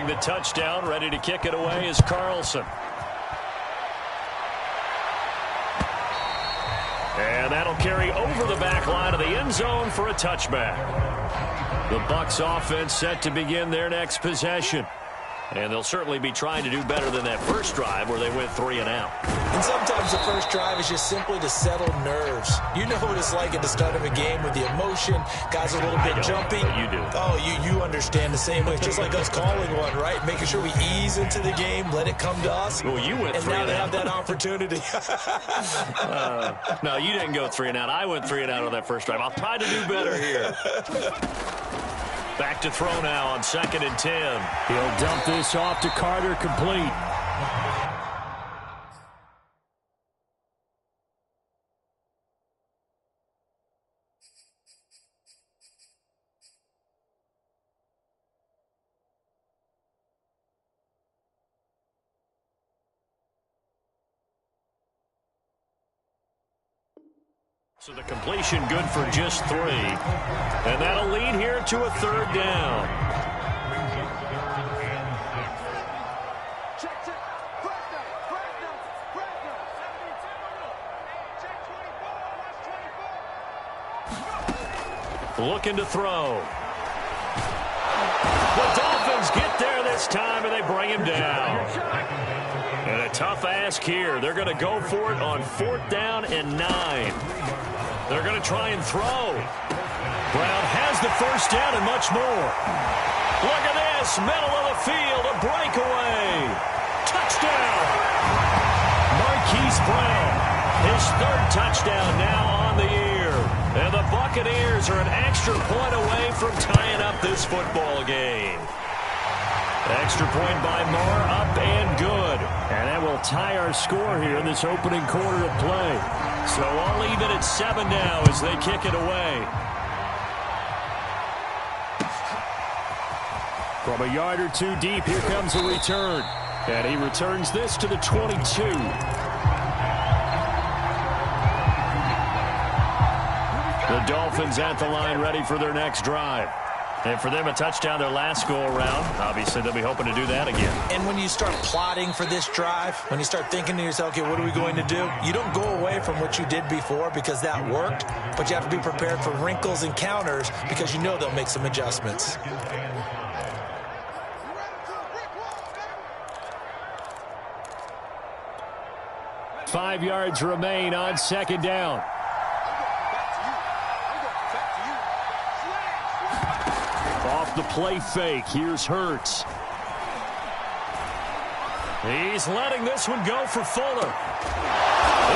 The touchdown, ready to kick it away is Carlson. And that'll carry over the back line of the end zone for a touchback. The Bucs offense set to begin their next possession. And they'll certainly be trying to do better than that first drive where they went 3 and out. And sometimes the first drive is just simply to settle nerves. You know what it's like at the start of a game with the emotion. Guys are a little bit jumpy. You do. Oh, you understand the same way. It's just like us calling one, right? Making sure we ease into the game, let it come to us. Well, you went 3 and out. And now they have that opportunity. No, you didn't go 3 and out. I went 3 and out on that first drive. I'll try to do better here. Back to throw now on 2nd and 10. He'll dump this off to Carter, complete. So the completion good for just 3. And that'll lead here to a 3rd down. Looking to throw. The Dolphins get there this time, and they bring him down. And a tough ask here. They're going to go for it on 4th down and 9. They're going to try and throw. Brown has the first down and much more. Look at this. Middle of the field. A breakaway. Touchdown. Marquise Brown. His 3rd touchdown now on the year. And the Buccaneers are an extra point away from tying up this football game. Extra point by Moore, up and good. And that will tie our score here in this opening quarter of play. So all even at 7 now as they kick it away. From a yard or 2 deep, here comes a return. And he returns this to the 22. The Dolphins at the line ready for their next drive. And for them, a touchdown their last go-around. Obviously, they'll be hoping to do that again. And when you start plotting for this drive, when you start thinking to yourself, okay, what are we going to do? You don't go away from what you did before because that worked, but you have to be prepared for wrinkles and counters because you know they'll make some adjustments. Five yards remain on 2nd down. Off the play fake. Here's Hurts. He's letting this one go for Fuller.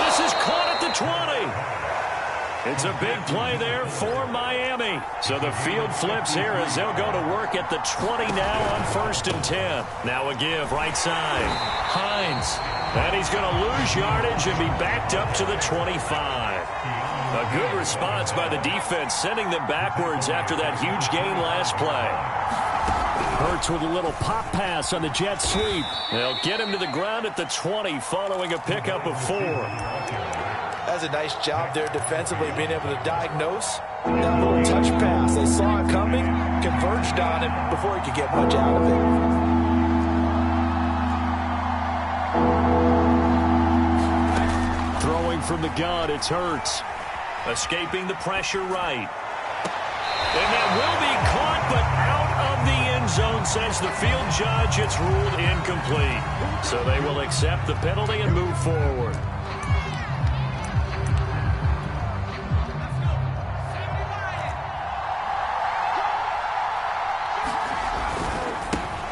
This is caught at the 20. It's a big play there for Miami. So the field flips here as they'll go to work at the 20 now on 1st and 10. Now a give right side. Hines. And he's going to lose yardage and be backed up to the 25. A good response by the defense, sending them backwards after that huge gain last play. Hurts with a little pop pass on the jet sweep. They'll get him to the ground at the 20 following a pickup of 4. That's a nice job there defensively, being able to diagnose that little touch pass. They saw it coming, converged on it before he could get much out of it. Throwing from the gun, it's Hurts. Escaping the pressure right. And that will be caught, but out of the end zone, says the field judge. It's ruled incomplete. So they will accept the penalty and move forward.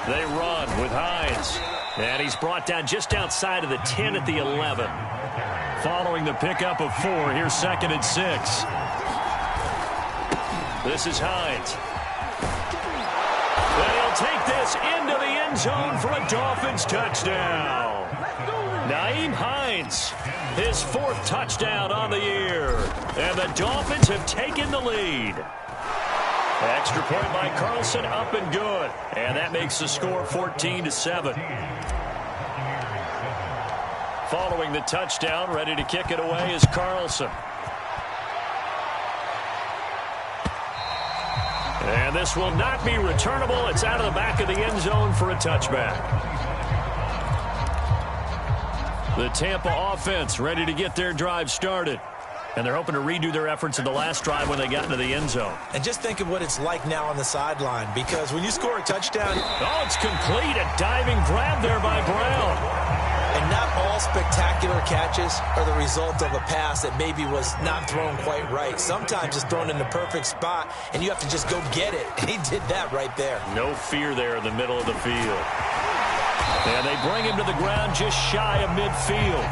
They run with Hines. And he's brought down just outside of the 10 at the 11. Following the pickup of 4, here's 2nd and 6. This is Hines. And he'll take this into the end zone for a Dolphins touchdown. Nyheim Hines, his 4th touchdown on the year. And the Dolphins have taken the lead. Extra point by Carlson, up and good. And that makes the score 14-7. Following the touchdown, ready to kick it away is Carlson. And this will not be returnable. It's out of the back of the end zone for a touchback. The Tampa offense ready to get their drive started. And they're hoping to redo their efforts in the last drive when they got into the end zone. And just think of what it's like now on the sideline, because when you score a touchdown... Oh, it's complete. A diving grab there by Brown. And not all spectacular catches are the result of a pass that maybe was not thrown quite right. Sometimes it's thrown in the perfect spot, and you have to just go get it. And he did that right there. No fear there in the middle of the field. And they bring him to the ground just shy of midfield.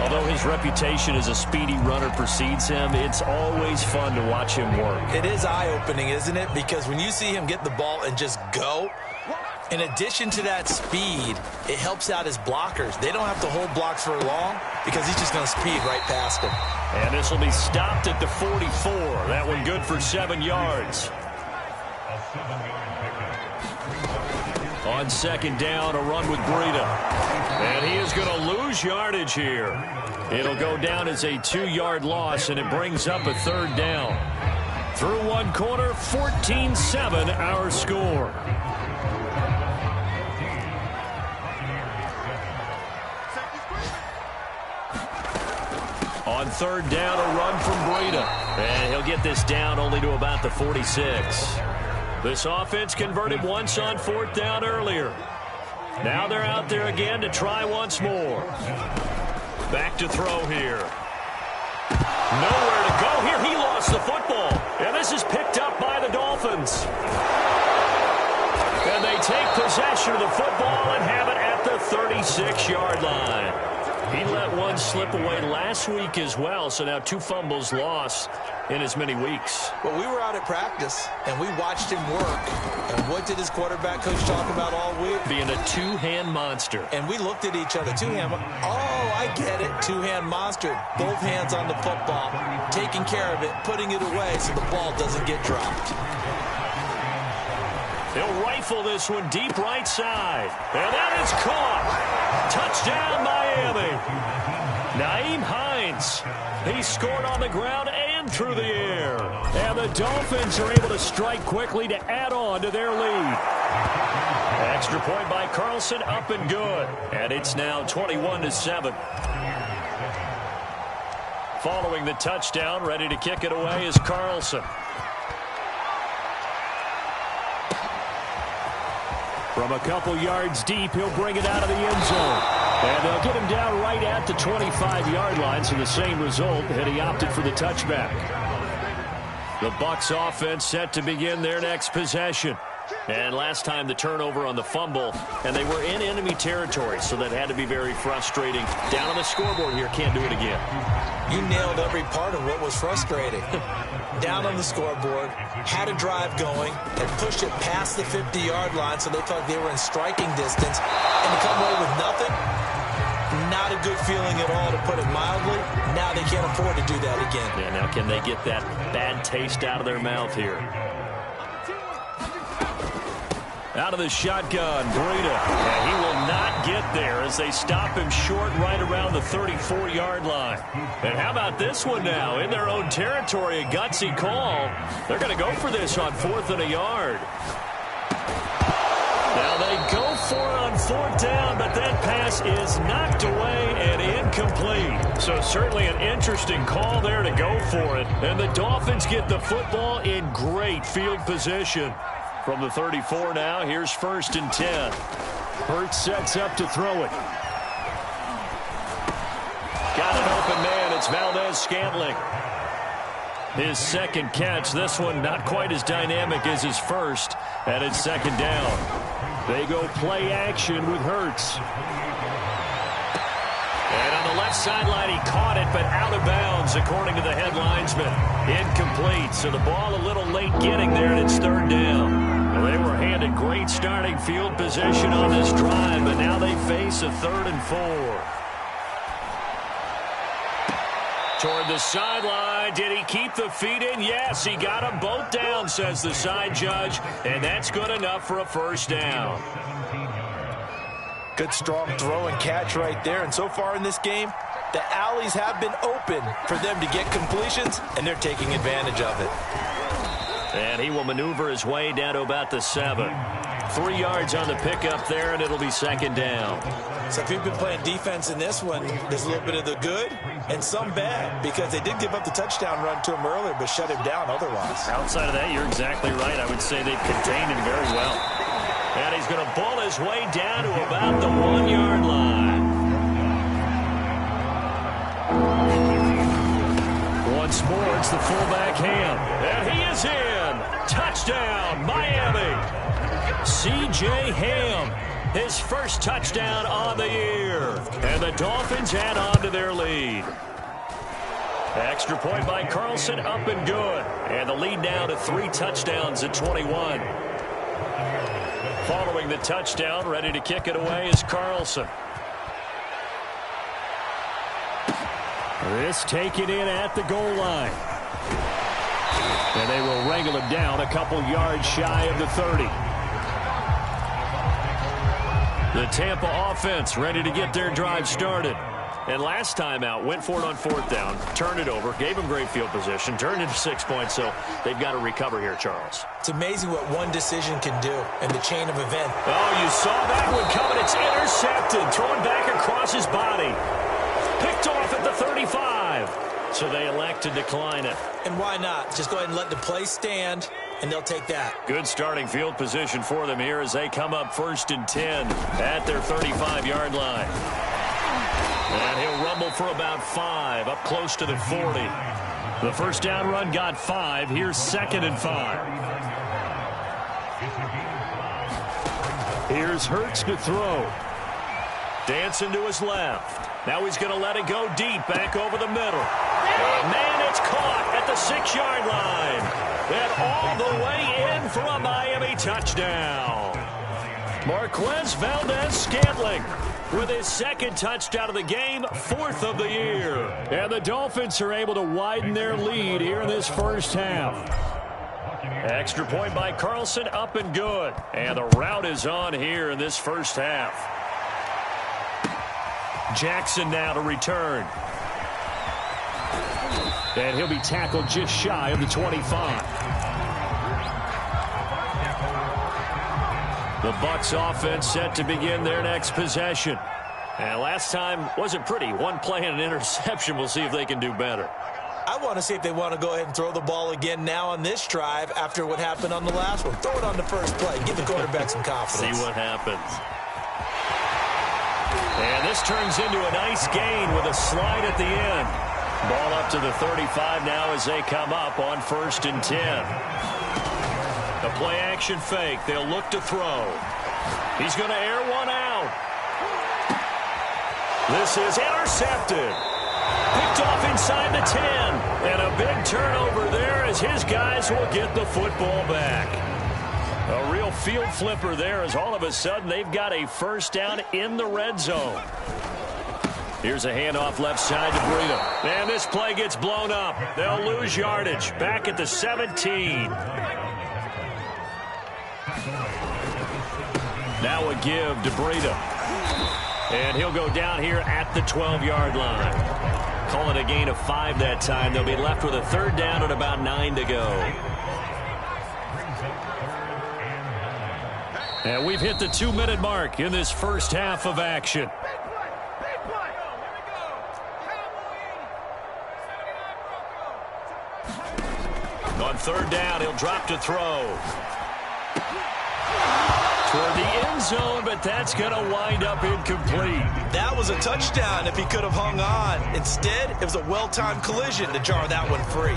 Although his reputation as a speedy runner precedes him, it's always fun to watch him work. It is eye-opening, isn't it? Because when you see him get the ball and just go, in addition to that speed, it helps out his blockers. They don't have to hold blocks for long because he's just going to speed right past them. And this will be stopped at the 44. That one good for 7 yards. On second down, a run with Breida. And he is going to lose yardage here. It'll go down as a 2-yard loss, and it brings up a third down. Through one quarter, 14-7 our score. On third down, a run from Breida. And he'll get this down only to about the 46. This offense converted once on fourth down earlier. Now they're out there again to try once more. Back to throw here. Nowhere to go here. He lost the football. And this is picked up by the Dolphins. And they take possession of the football and have it at the 36-yard line. He let one slip away last week as well, so now 2 fumbles lost in as many weeks. Well, we were out at practice, and we watched him work. And what did his quarterback coach talk about all week? Being a two-hand monster. And we looked at each other. Two-hand. Oh, I get it. Two-hand monster. Both hands on the football, taking care of it, putting it away so the ball doesn't get dropped. He'll rifle this one deep right side. And that is caught. Touchdown, Miami. Nyheim Hines. He scored on the ground and through the air. And the Dolphins are able to strike quickly to add on to their lead. Extra point by Carlson, up and good. And it's now 21-7. Following the touchdown, ready to kick it away is Carlson. From a couple yards deep, he'll bring it out of the end zone. And they'll get him down right at the 25-yard line, so the same result, and he opted for the touchback. The Bucs offense set to begin their next possession. And last time the turnover on the fumble, and they were in enemy territory, so that had to be very frustrating. Down on the scoreboard here, can't do it again. You nailed every part of what was frustrating. Down on the scoreboard, had a drive going, and pushed it past the 50-yard line so they felt they were in striking distance, and to come away with nothing, not a good feeling at all, to put it mildly. Now they can't afford to do that again. Yeah, now can they get that bad taste out of their mouth here? Out of the shotgun, Breida. And he will not get there as they stop him short right around the 34-yard line. And how about this one now? In their own territory, a gutsy call. They're going to go for this on 4th and a yard. Now they go for it on 4th down, but that pass is knocked away and incomplete. So certainly an interesting call there to go for it. And the Dolphins get the football in great field position. From the 34 now, here's 1st and 10. Hurts sets up to throw it. Got an open man. It's Valdez-Scantling. His second catch. This one not quite as dynamic as his first. And it's 2nd down. They go play action with Hurts. And on the left sideline, he caught it, but out of bounds, according to the head linesman. Incomplete, so the ball a little late getting there, and it's 3rd down. Well, they were handed great starting field position on this drive, but now they face a 3rd and 4. Toward the sideline. Did he keep the feet in? Yes, he got them both down, says the side judge, and that's good enough for a 1st down. Good, strong throw and catch right there. And so far in this game, the alleys have been open for them to get completions, and they're taking advantage of it. And he will maneuver his way down to about the 7. 3 yards on the pickup there, and it'll be second down. So if you've been playing defense in this one, there's a little bit of the good and some bad, because they did give up the touchdown run to him earlier, but shut him down otherwise. Outside of that, you're exactly right. I would say they've contained him very well. And he's going to bull his way down to about the 1-yard line. Once more, it's the fullback Ham. And he is in. Touchdown, Miami. C.J. Ham, his first touchdown on the year. And the Dolphins add on to their lead. Extra point by Carlson, up and good. And the lead now to 3 touchdowns at 21. Following the touchdown, ready to kick it away is Carlson. This taken in at the goal line. And they will wrangle him down a couple yards shy of the 30. The Tampa offense ready to get their drive started. And last time out, went for it on 4th down, turned it over, gave them great field position, turned into 6 points, so they've got to recover here, Charles. It's amazing what one decision can do in the chain of events. Oh, you saw that one coming. It's intercepted, thrown back across his body. Picked off at the 35. So they elect to decline it. And why not? Just go ahead and let the play stand, and they'll take that. Good starting field position for them here as they come up 1st and 10 at their 35-yard line. And he'll rumble for about 5, up close to the 40. The first down run got 5. Here's 2nd and 5. Here's Hurts to throw. Dancing to his left. Now he's going to let it go deep, back over the middle. Man, it's caught at the 6-yard line. And all the way in for a Miami touchdown. Marquez Valdez-Scantling with his 2nd touchdown of the game, 4th of the year. And the Dolphins are able to widen their lead here in this first half. Extra point by Carlson, up and good. And the route is on here in this first half. Jackson now to return. And he'll be tackled just shy of the 25. The Bucs offense set to begin their next possession. And last time wasn't pretty. One play and an interception. We'll see if they can do better. I want to see if they want to go ahead and throw the ball again now on this drive after what happened on the last one. Throw it on the first play. Give the quarterback some confidence. See what happens. And this turns into a nice gain with a slide at the end. Ball up to the 35 now as they come up on 1st and 10. The play action fake. They'll look to throw. He's going to air one out. This is intercepted. Picked off inside the 10. And a big turnover there as his guys will get the football back. A real field flipper there as all of a sudden they've got a first down in the red zone. Here's a handoff left side to Breida. And this play gets blown up. They'll lose yardage. Back at the 17. Now a give to Breida. And he'll go down here at the 12-yard line. Call it a gain of 5 that time. They'll be left with a 3rd down and about 9 to go. And we've hit the 2-minute mark in this first half of action. On 3rd down, he'll drop to throw. Toward the end zone, but that's going to wind up incomplete. That was a touchdown if he could have hung on. Instead, it was a well-timed collision to jar that one free.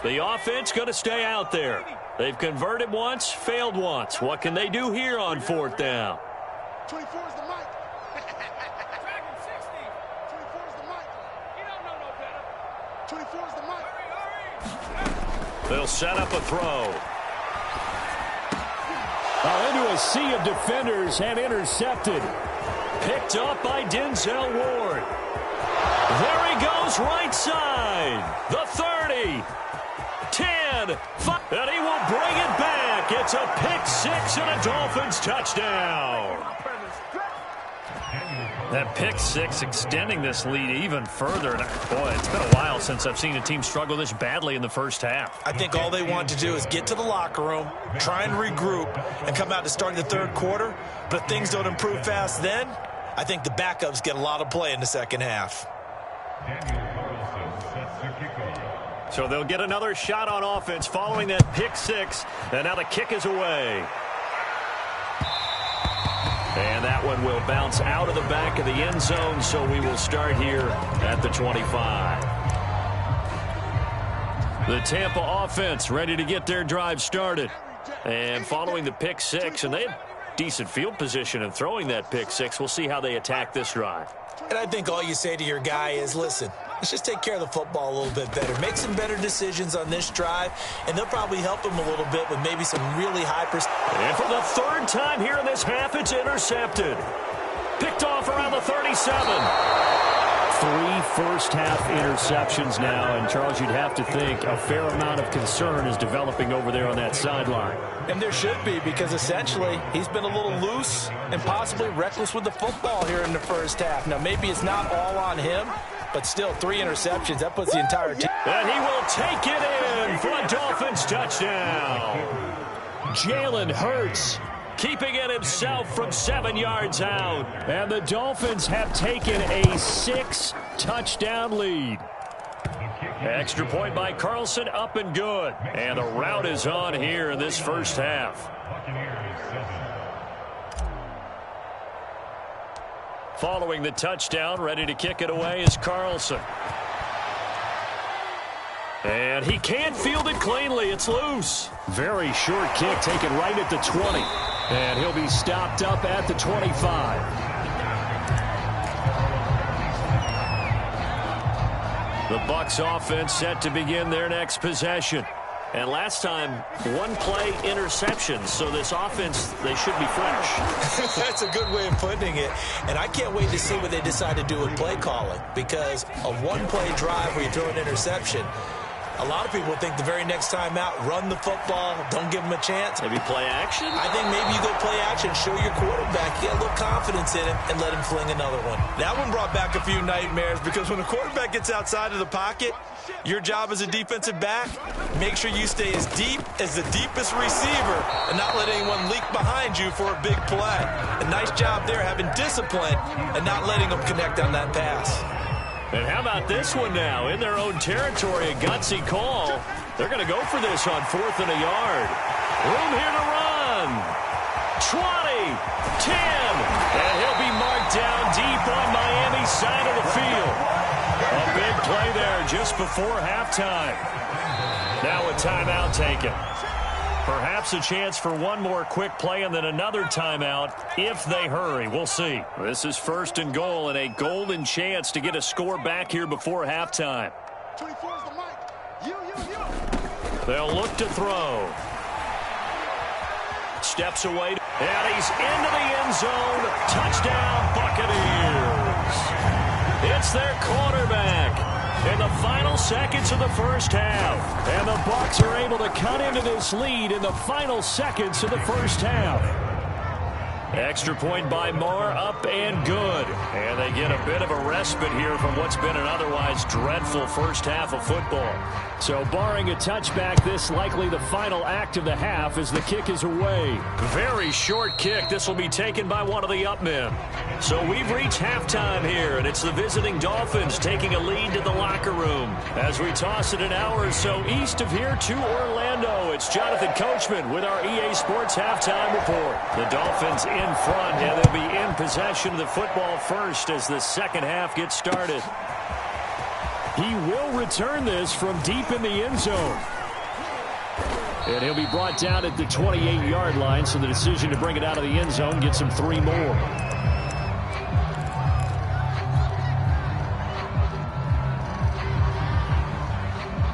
The offense going to stay out there. They've converted once, failed once. What can they do here on 4th down? 24 is the mic. Dragon 60. 24 is the mic. You don't know no better. 24 is the mic. They'll set up a throw. Into a sea of defenders and intercepted. Picked up by Denzel Ward. There he goes, right side. The 30. 10, 5, and he will bring it back. It's a pick 6 and a Dolphins touchdown. That pick six extending this lead even further. And boy, it's been a while since I've seen a team struggle this badly in the first half. I think all they want to do is get to the locker room, try and regroup, and come out to start the third quarter. But if things don't improve fast then, I think the backups get a lot of play in the second half. So they'll get another shot on offense following that pick six. And now the kick is away. And that one will bounce out of the back of the end zone, so we will start here at the 25. The Tampa offense ready to get their drive started. And following the pick six, and they had decent field position in throwing that pick six. We'll see how they attack this drive. And I think all you say to your guy is, listen, let's just take care of the football a little bit better. Make some better decisions on this drive, and they'll probably help him a little bit with maybe some really high percent. And for the third time here in this half, it's intercepted. Picked off around the 37. 3 first-half interceptions now, and Charles, you'd have to think a fair amount of concern is developing over there on that sideline. And there should be, because essentially he's been a little loose and possibly reckless with the football here in the first half. Now, maybe it's not all on him, but still 3 interceptions. That puts the entire team. And he will take it in for a Dolphins touchdown. Jalen Hurts keeping it himself from 7 yards out. And the Dolphins have taken a 6-touchdown lead. Extra point by Carlson, up and good. And the route is on here in this first half. Following the touchdown, ready to kick it away is Carlson. And he can't field it cleanly. It's loose. Very short kick taken right at the 20. And he'll be stopped up at the 25. The Bucs offense set to begin their next possession. And last time, 1 play interception. So this offense, they should be fresh. That's a good way of putting it. And I can't wait to see what they decide to do with play calling. Because a 1-play drive where you throw an interception, a lot of people think the very next time out, run the football, don't give them a chance. Maybe play action? I think maybe you go play action, show your quarterback, get a little confidence in it, and let him fling another one. That one brought back a few nightmares because when a quarterback gets outside of the pocket, your job as a defensive back, make sure you stay as deep as the deepest receiver and not let anyone leak behind you for a big play. A nice job there having discipline and not letting them connect on that pass. And how about this one now? In their own territory, a gutsy call. They're going to go for this on 4th and a yard. Room here to run. 20, 10, and he'll be marked down deep on Miami's side of the field. A big play there just before halftime. Now a timeout taken. Perhaps a chance for one more quick play and then another timeout if they hurry. We'll see. This is 1st and goal and a golden chance to get a score back here before halftime. 24 is the mic. You. They'll look to throw. Steps away. And he's into the end zone. Touchdown, Buccaneers. It's their quarterback. In the final seconds of the first half. And the Bucs are able to cut into this lead in the final seconds of the first half. Extra point by Moore, up and good. And they get a bit of a respite here from what's been an otherwise dreadful first half of football. So barring a touchback, this likely the final act of the half as the kick is away. Very short kick. This will be taken by one of the up men. So we've reached halftime here, and it's the visiting Dolphins taking a lead to the locker room. As we toss it an hour or so east of here to Orlando, it's Jonathan Coachman with our EA Sports Halftime Report. The Dolphins in front, and they'll be in possession of the football first as the second half gets started. He will return this from deep in the end zone. And he'll be brought down at the 28-yard line, so the decision to bring it out of the end zone gets him 3 more.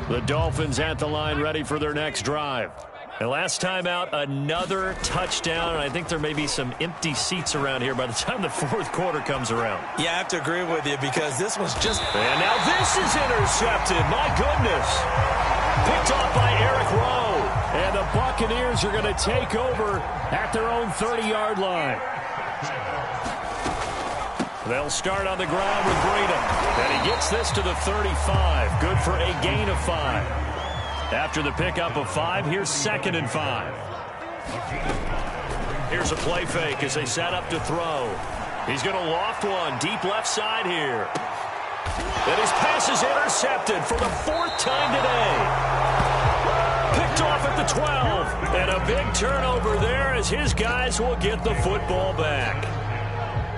The Dolphins at the line ready for their next drive. And last time out, another touchdown. And I think there may be some empty seats around here by the time the 4th quarter comes around. Yeah, I have to agree with you because this one's just... And now this is intercepted. My goodness. Picked off by Eric Rowe. And the Buccaneers are going to take over at their own 30-yard line. They'll start on the ground with Breeden. And he gets this to the 35. Good for a gain of 5. After the pickup of 5, here's 2nd and 5. Here's a play fake as they set up to throw. He's going to loft one deep left side here. And his pass is intercepted for the 4th time today. Picked off at the 12. And a big turnover there as his guys will get the football back.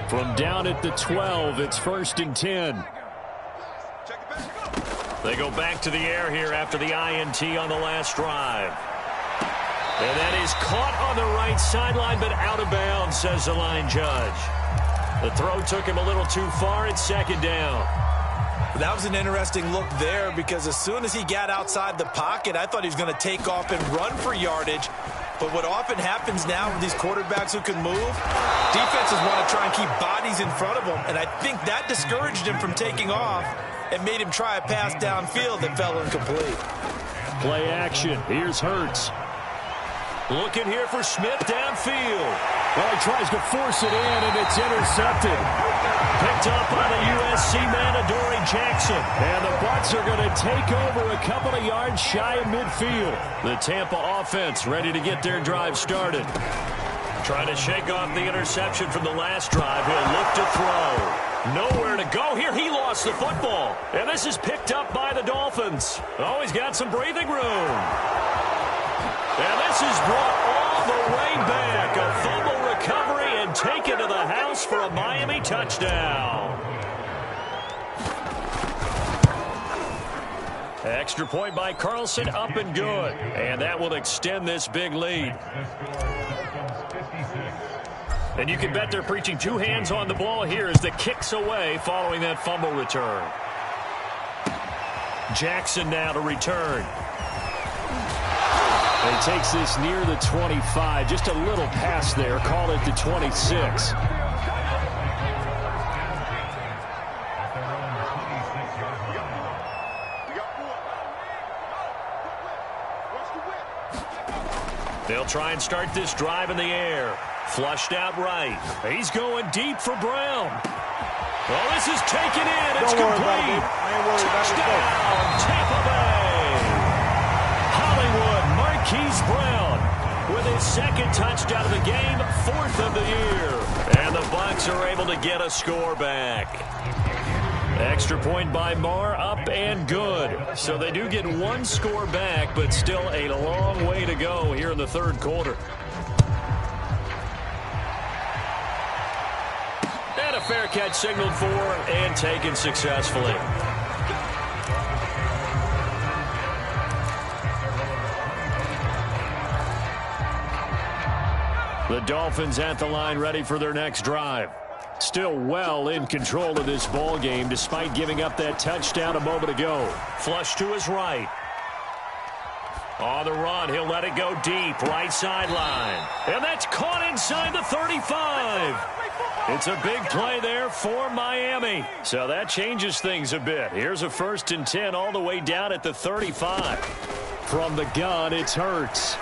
From down at the 12, it's 1st and 10. They go back to the air here after the INT on the last drive. And that is caught on the right sideline, but out of bounds, says the line judge. The throw took him a little too far. It's 2nd down. That was an interesting look there because as soon as he got outside the pocket, I thought he was going to take off and run for yardage. But what often happens now with these quarterbacks who can move, defenses want to try and keep bodies in front of them, and I think that discouraged him from taking off and made him try a pass downfield that fell incomplete. Play action. Here's Hurts. Looking here for Smith downfield. Well, he tries to force it in, and it's intercepted. Picked up by the USC man, Adoree Jackson. And the Bucs are going to take over a couple of yards shy of midfield. The Tampa offense ready to get their drive started. Trying to shake off the interception from the last drive. He'll look to throw. Nowhere to go here. He lost the football. And this is picked up by the Dolphins. Oh, he's got some breathing room. And this is brought all the way back. A fumble recovery and taken to the house for a Miami touchdown. Extra point by Carlson, up and good. And that will extend this big lead. And you can bet they're preaching 2 hands on the ball here as the kick's away following that fumble return. Jackson now to return. And he takes this near the 25. Just a little pass there. Call it the 26. They'll try and start this drive in the air. Flushed out right. He's going deep for Brown. Well, this is taken in. It's complete. Touchdown, Tampa Bay. Hollywood Marquise Brown with his 2nd touchdown of the game, 4th of the year. And the Bucs are able to get a score back. Extra point by Marr, up and good. So they do get 1 score back, but still a long way to go here in the 3rd quarter. And a fair catch signaled for and taken successfully. The Dolphins at the line ready for their next drive. Still well in control of this ball game despite giving up that touchdown a moment ago. Flush to his right. On the run, he'll let it go deep, right sideline. And that's caught inside the 35. It's a big play there for Miami. So that changes things a bit. Here's a 1st and 10 all the way down at the 35. From the gun, it's Hurts.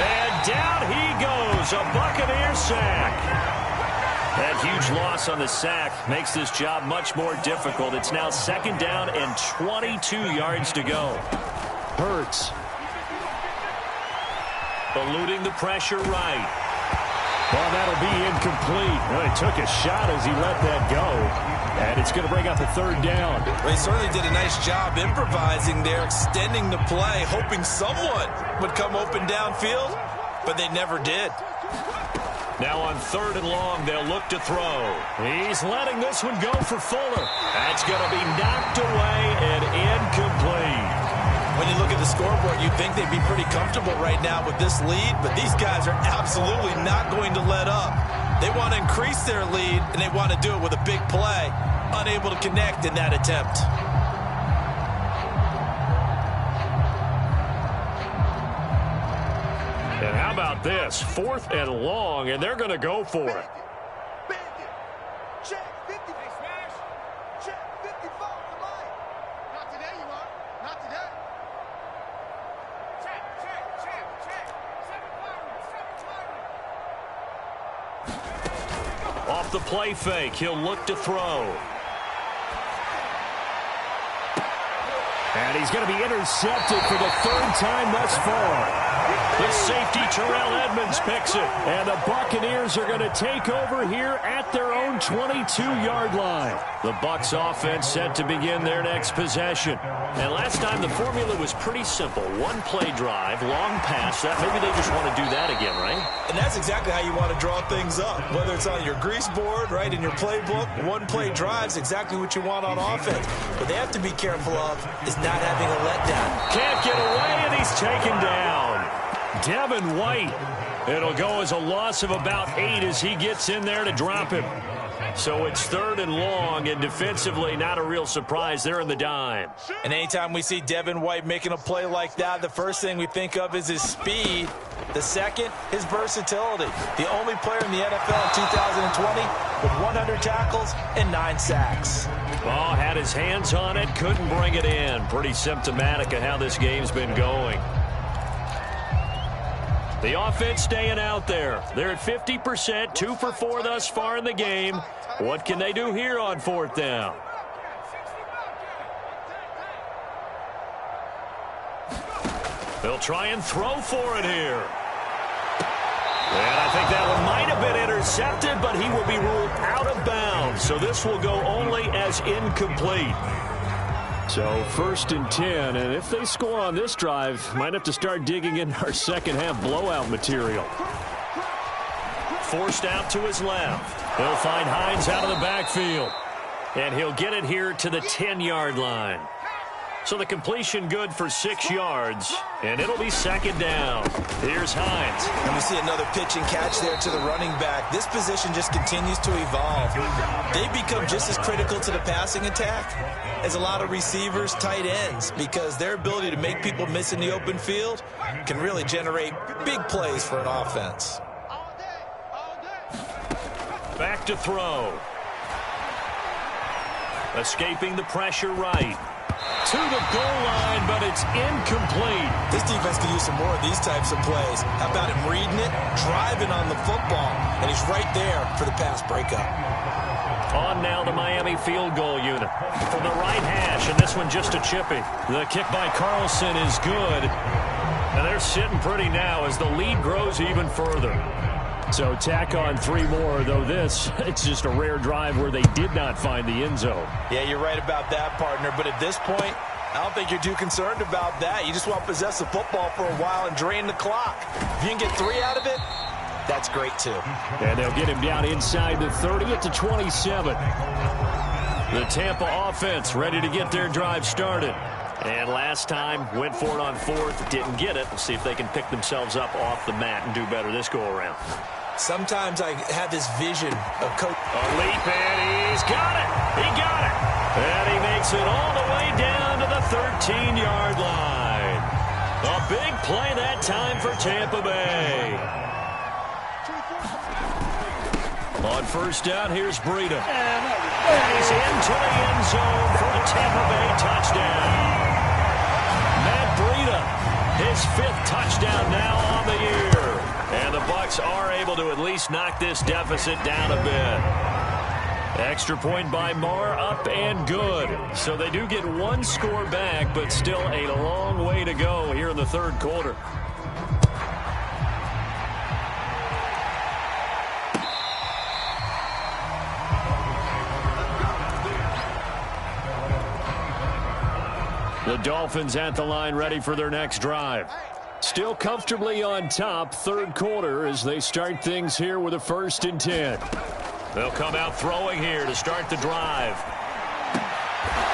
And down he goes, a Buccaneer sack. That huge loss on the sack makes this job much more difficult. It's now 2nd down and 22 yards to go. Hurts. Eluding the pressure right. Well, that'll be incomplete. Well, he took a shot as he let that go. And it's going to bring up a 3rd down. They certainly did a nice job improvising there, extending the play, hoping someone would come open downfield, but they never did. Now on 3rd and long, they'll look to throw. He's letting this one go for Fuller. That's going to be knocked away and incomplete. When you look at the scoreboard, you'd think they'd be pretty comfortable right now with this lead, but these guys are absolutely not going to let up. They want to increase their lead, and they want to do it with a big play. Unable to connect in that attempt. And how about this? 4th and long, and they're going to go for it. Check 50. Smash. Check 54 on the line. Not today, you are. Not today. Check. 7 firing. Off the play fake, he'll look to throw. And he's going to be intercepted for the third time thus far. The safety, Terrell Edmonds, picks it. And the Buccaneers are going to take over here at their own 22-yard line. The Bucs offense set to begin their next possession. And last time the formula was pretty simple. One play drive, long pass. Maybe they just want to do that again, right? And that's exactly how you want to draw things up. Whether it's on your grease board, right, in your playbook, one play drive's exactly what you want on offense. What they have to be careful of is not having a letdown. Can't get away, and he's taken down. Devin White. It'll go as a loss of about 8 as he gets in there to drop him. So it's 3rd and long, and defensively not a real surprise. They're in the dime. And anytime we see Devin White making a play like that, the first thing we think of is his speed. The second, his versatility. The only player in the NFL in 2020 with 100 tackles and 9 sacks. Ball had his hands on it, couldn't bring it in. Pretty symptomatic of how this game's been going. The offense staying out there. They're at 50%, 2 for 4 thus far in the game. What can they do here on 4th down? They'll try and throw for it here. And I think that one might have been intercepted, but he will be ruled out of bounds. So this will go only as incomplete. So 1st and 10, and if they score on this drive, might have to start digging in our second half blowout material. Forced out to his left. He'll find Hines out of the backfield. And he'll get it here to the 10-yard line. So the completion good for 6 yards, and it'll be 2nd down. Here's Hines. And we see another pitch and catch there to the running back. This position just continues to evolve. They become just as critical to the passing attack as a lot of receivers, tight ends, because their ability to make people miss in the open field can really generate big plays for an offense. Back to throw. Escaping the pressure right. To the goal line, but it's incomplete. This defense could use some more of these types of plays. How about him reading it, driving on the football, and he's right there for the pass breakup. On now the Miami field goal unit. From the right hash, and this one just a chippy. The kick by Carlson is good. And they're sitting pretty now as the lead grows even further. So tack on 3 more, though this, it's just a rare drive where they did not find the end zone. Yeah, you're right about that, partner. But at this point, I don't think you're too concerned about that. You just want to possess the football for a while and drain the clock. If you can get 3 out of it, that's great, too. And they'll get him down inside the 30 at the 27. The Tampa offense ready to get their drive started. And last time, went for it on 4th, didn't get it. We'll see if they can pick themselves up off the mat and do better this go-around. Sometimes I have this vision of coach. A leap, and he's got it. He got it. And he makes it all the way down to the 13-yard line. A big play that time for Tampa Bay. On 1st down, here's Breida. And he's into the end zone for the Tampa Bay touchdown. Matt Breida, his 5th touchdown now on the year. And the Bucs are able to at least knock this deficit down a bit. Extra point by Marr, up and good. So they do get 1 score back, but still a long way to go here in the 3rd quarter. The Dolphins at the line ready for their next drive. Still comfortably on top, 3rd quarter as they start things here with a 1st and 10. They'll come out throwing here to start the drive.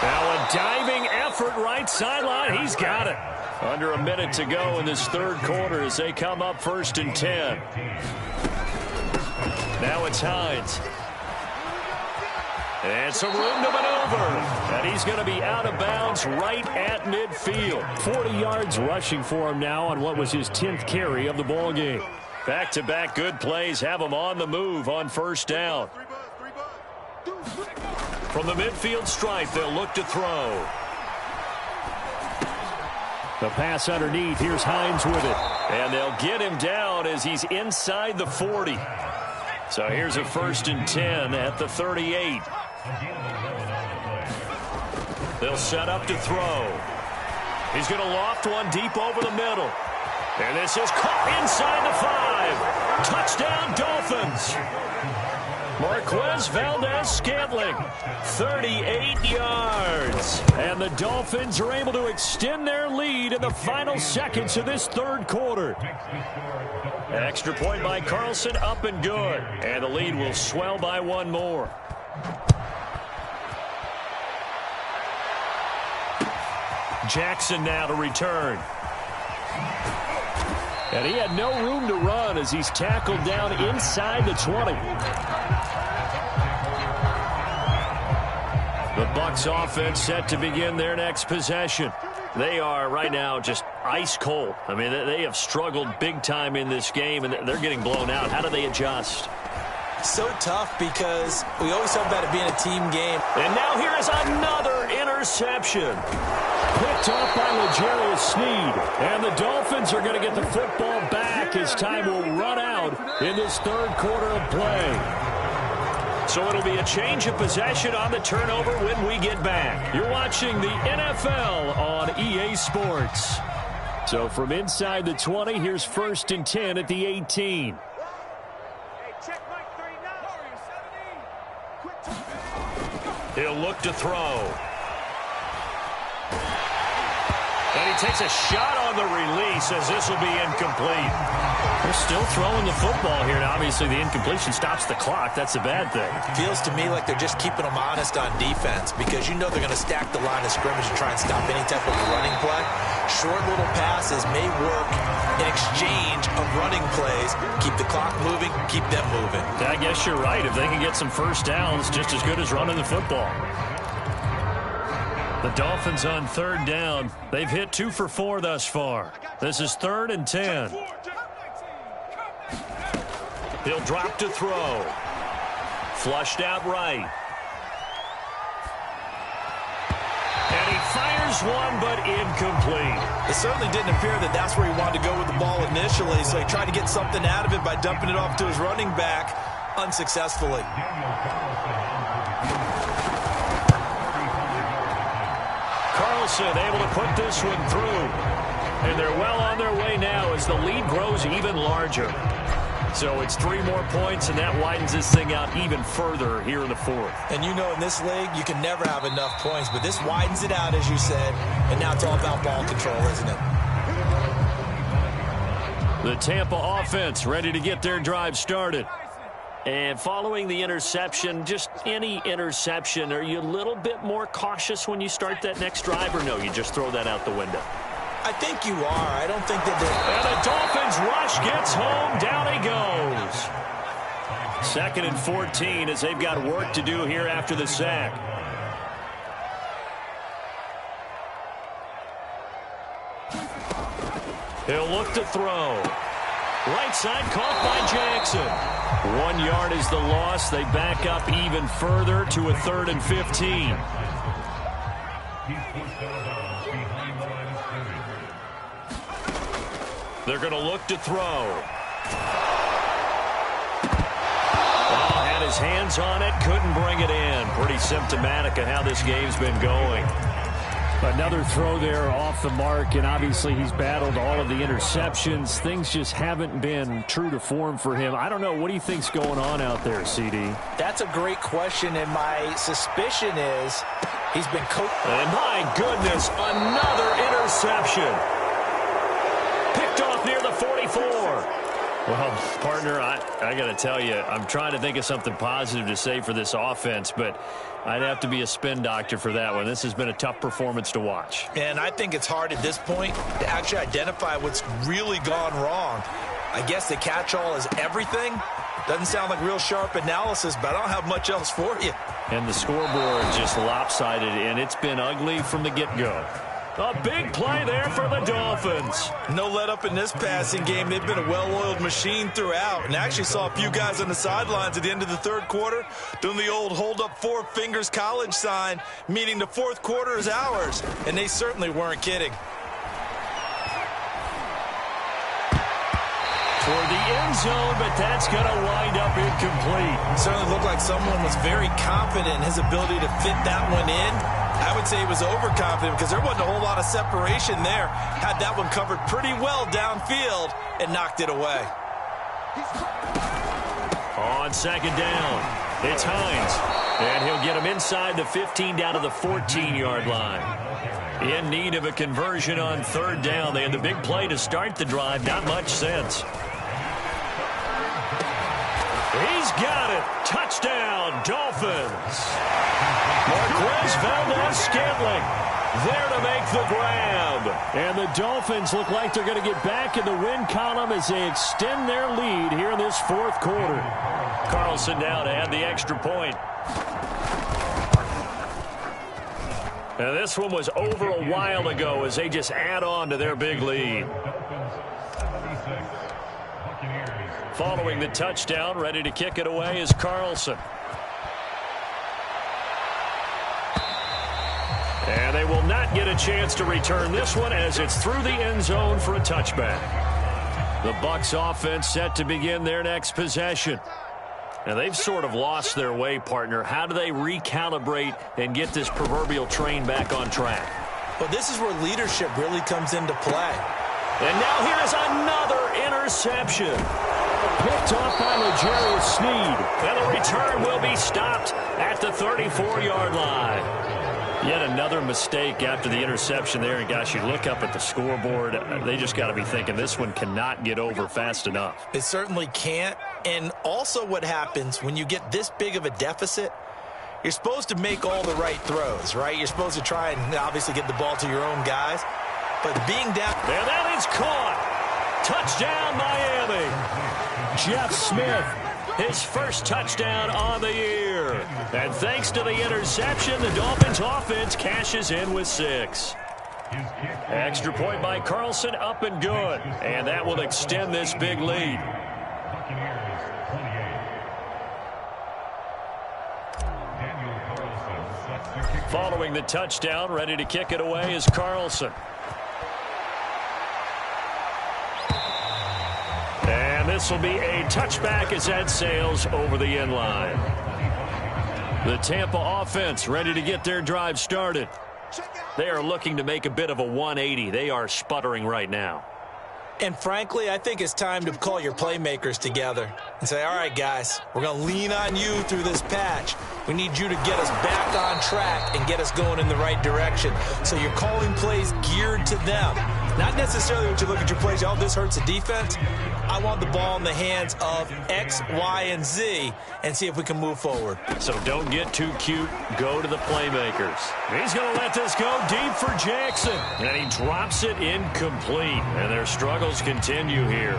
Now a diving effort right sideline. He's got it. Under a minute to go in this 3rd quarter as they come up 1st and 10. Now it's Hines. And some room to maneuver. And he's going to be out of bounds right at midfield. 40 yards rushing for him now on what was his 10th carry of the ball game. Back-to-back good plays have him on the move on 1st down. From the midfield stripe, they'll look to throw. The pass underneath. Here's Hines with it. And they'll get him down as he's inside the 40. So here's a 1st and 10 at the 38. They'll set up to throw. He's going to loft one deep over the middle. And this is caught inside the 5. Touchdown, Dolphins. Marquez Valdez-Scantling, 38 yards. And the Dolphins are able to extend their lead in the final seconds of this third quarter. Extra point by Carlson, up and good. And the lead will swell by one more. Jackson now to return. And he had no room to run as he's tackled down inside the 20. The Bucs offense set to begin their next possession. They are right now just ice cold. I mean, they have struggled big time in this game, and they're getting blown out. How do they adjust? So tough because we always talk about it being a team game. And now here is another interception. Picked off by L'Jarius Sneed. And the Dolphins are going to get the football back as time will run out in this third quarter of play. So it'll be a change of possession on the turnover when we get back. You're watching the NFL on EA Sports. So from inside the 20, here's 1st and 10 at the 18. He'll look to throw. And he takes a shot on the release as this will be incomplete. They're still throwing the football here. And obviously, the incompletion stops the clock. That's a bad thing. Feels to me like they're just keeping them honest on defense because you know they're going to stack the line of scrimmage and try and stop any type of running play. Short little passes may work in exchange of running plays. Keep the clock moving, keep them moving. I guess you're right. If they can get some first downs, just as good as running the football. The Dolphins on 3rd down. They've hit 2 for 4 thus far. This is 3rd and 10. He'll drop to throw. Flushed out right. And he fires one, but incomplete. It certainly didn't appear that that's where he wanted to go with the ball initially, so he tried to get something out of it by dumping it off to his running back unsuccessfully. Carlson able to put this one through. And they're well on their way now as the lead grows even larger. So it's 3 more points, and that widens this thing out even further here in the 4th. And you know in this league, you can never have enough points, but this widens it out, as you said, and now it's all about ball control, isn't it? The Tampa offense ready to get their drive started. And following the interception, just any interception, are you a little bit more cautious when you start that next drive, or no, you just throw that out the window? I think you are. I don't think that and the Dolphins rush gets home. Down he goes. 2nd and 14 as they've got work to do here after the sack. He'll look to throw. Right side caught by Jackson. 1 yard is the loss. They back up even further to a 3rd and 15. They're going to look to throw. Oh, had his hands on it, couldn't bring it in. Pretty symptomatic of how this game's been going. Another throw there off the mark, and obviously he's battled all of the interceptions. Things just haven't been true to form for him. I don't know. What do you think's going on out there, CD? That's a great question, and my suspicion is he's been coached. And my goodness, another interception. Picked off near the 44. Well, partner, I got to tell you, I'm trying to think of something positive to say for this offense, but I'd have to be a spin doctor for that one. This has been a tough performance to watch. And I think it's hard at this point to actually identify what's really gone wrong. I guess the catch-all is everything. Doesn't sound like real sharp analysis, but I don't have much else for you. And the scoreboard just lopsided, and it's been ugly from the get-go. A big play there for the Dolphins. No let up in this passing game. They've been a well-oiled machine throughout. And I actually saw a few guys on the sidelines at the end of the 3rd quarter doing the old hold up 4 fingers college sign, meaning the 4th quarter is ours. And they certainly weren't kidding. for the end zone, but that's going to wind up incomplete. It certainly looked like someone was very confident in his ability to fit that one in. I would say he was overconfident because there wasn't a whole lot of separation there. Had that one covered pretty well downfield and knocked it away. On second down, it's Hines, and he'll get him inside the 15 down to the 14-yard line. In need of a conversion on third down. They had the big play to start the drive. Not much sense. He's got it. Touchdown, Dolphins. Marquez Valdez-Scantling there to make the grab. And the Dolphins look like they're going to get back in the win column as they extend their lead here in this fourth quarter. Carlson now to add the extra point. And this one was over a while ago as they just add on to their big lead. Following the touchdown, ready to kick it away is Carlson. And they will not get a chance to return this one as it's through the end zone for a touchback. The Bucs offense set to begin their next possession. Now, they've sort of lost their way, partner. How do they recalibrate and get this proverbial train back on track? Well, this is where leadership really comes into play. And now here is another interception. Picked off by L'Jarius Sneed. And the return will be stopped at the 34-yard line. Yet another mistake after the interception there. And, gosh, you look up at the scoreboard. They just got to be thinking this one cannot get over fast enough. It certainly can't. And also what happens when you get this big of a deficit, you're supposed to make all the right throws, right? You're supposed to try and obviously get the ball to your own guys. But being down... And that is caught. Touchdown, Miami. Jeff Smith, his first touchdown on the year. And thanks to the interception, the Dolphins offense cashes in with 6. Extra point by Carlson, up and good. And that will extend this big lead. Following the touchdown, ready to kick it away is Carlson. And this will be a touchback as that sails over the end line. The Tampa offense ready to get their drive started. They are looking to make a bit of a 180. They are sputtering right now. And frankly, I think it's time to call your playmakers together and say, all right, guys, we're going to lean on you through this patch. We need you to get us back on track and get us going in the right direction. So you're calling plays geared to them. Not necessarily when you look at your plays, oh, this hurts the defense. I want the ball in the hands of X, Y, and Z and see if we can move forward. So don't get too cute. Go to the playmakers. He's going to let this go deep for Jackson. And he drops it incomplete. And their struggles continue here.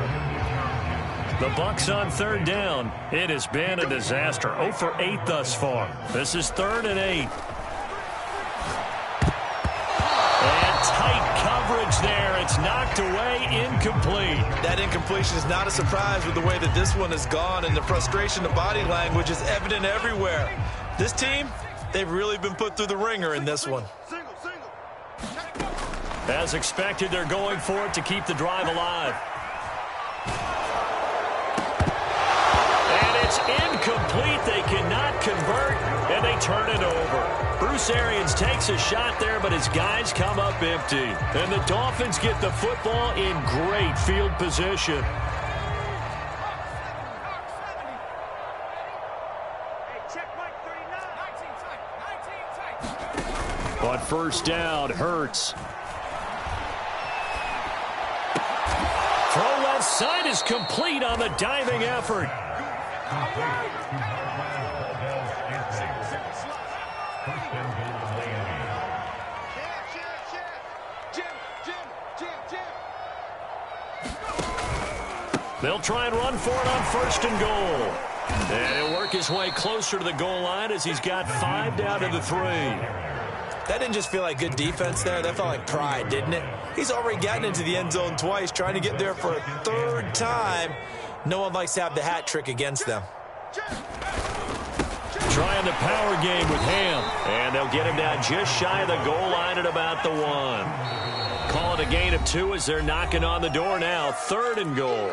The Bucs on third down. It has been a disaster. 0 for 8 thus far. This is 3rd and 8. And tight coverage there. It's knocked away, incomplete. That incompletion is not a surprise with the way that this one has gone, and the frustration, the body language is evident everywhere. This team, they've really been put through the ringer in this one. As expected, they're going for it to keep the drive alive. And it's incomplete. They cannot convert, and they turn it over. Bruce Arians takes a shot there, but his guys come up empty. And the Dolphins get the football in great field position. But first down, Hurts. Throw left side is complete on the diving effort. They'll try and run for it on 1st and goal. And he'll work his way closer to the goal line as he's got 5 down to the 3. That didn't just feel like good defense there. That felt like pride, didn't it? He's already gotten into the end zone twice, trying to get there for a 3rd time. No one likes to have the hat trick against them. Trying the power game with Ham. And they'll get him down just shy of the goal line at about the 1. call it a gain of 2 as they're knocking on the door now. 3rd and goal.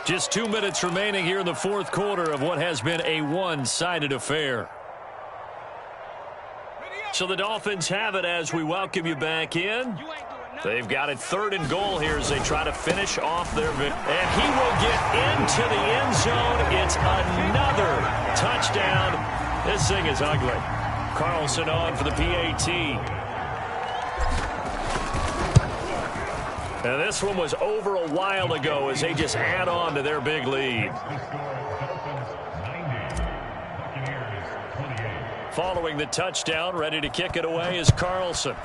Just 2 minutes remaining here in the 4th quarter of what has been a one-sided affair. So the Dolphins have it as we welcome you back in. They've got it 3rd and goal here as they try to finish off their victory. And he will get into the end zone. It's another touchdown. This thing is ugly. Carlson on for the PAT. And this one was over a while ago as they just add on to their big lead. Following the touchdown, ready to kick it away is Carlson.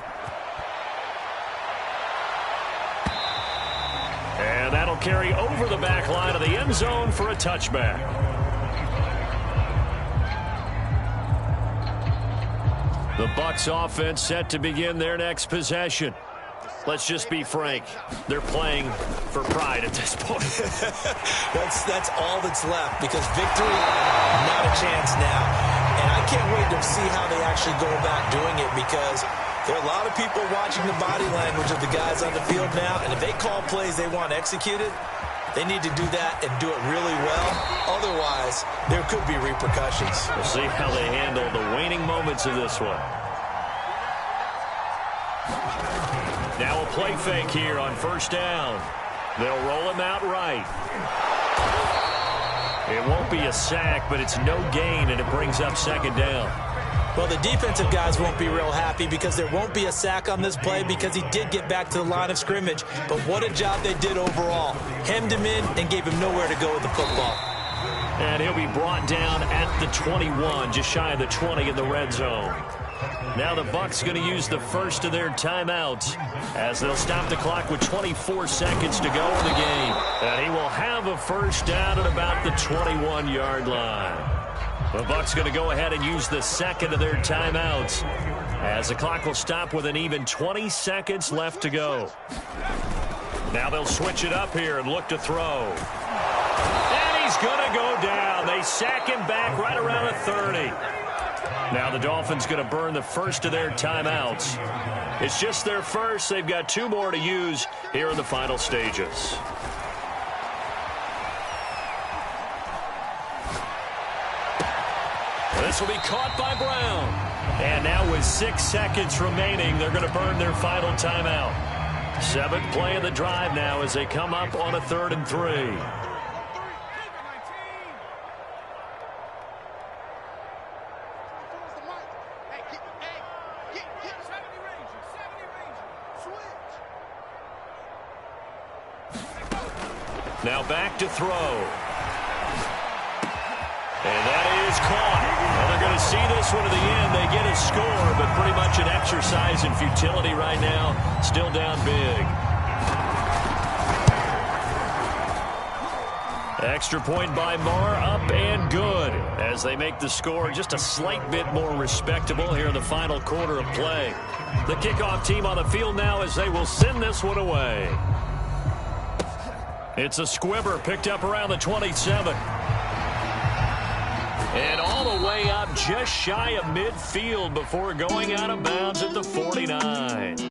And that'll carry over the back line of the end zone for a touchback. The Bucs offense set to begin their next possession. Let's just be frank. They're playing for pride at this point. That's all that's left because victory, not a chance now. And I can't wait to see how they actually go about doing it because there are a lot of people watching the body language of the guys on the field now, and if they call plays they want executed, they need to do that and do it really well. Otherwise, there could be repercussions. We'll see how they handle the waning moments of this one. Now a play fake here on 1st down. They'll roll him out right. It won't be a sack, but it's no gain, and it brings up 2nd down. Well, the defensive guys won't be real happy because there won't be a sack on this play because he did get back to the line of scrimmage. But what a job they did overall. Hemmed him in and gave him nowhere to go with the football. And he'll be brought down at the 21, just shy of the 20 in the red zone. Now the Bucs going to use the first of their timeouts as they'll stop the clock with 24 seconds to go in the game. And he will have a 1st down at about the 21-yard line. The Bucs going to go ahead and use the second of their timeouts as the clock will stop with an even 20 seconds left to go. Now they'll switch it up here and look to throw. And he's going to go down. They sack him back right around the 30. Now the Dolphins going to burn the first of their timeouts. It's just their first. They've got 2 more to use here in the final stages. This will be caught by Brown. And now with 6 seconds remaining, they're going to burn their final timeout. 7th play of the drive now as they come up on a 3rd and 3. Now back to throw. And that is caught. And they're going to see this one to the end. They get a score, but pretty much an exercise in futility right now. Still down big. Extra point by Marr, up and good. As they make the score just a slight bit more respectable here in the final quarter of play. The kickoff team on the field now as they will send this one away. It's a squibber picked up around the 27. And all the way up just shy of midfield before going out of bounds at the 49.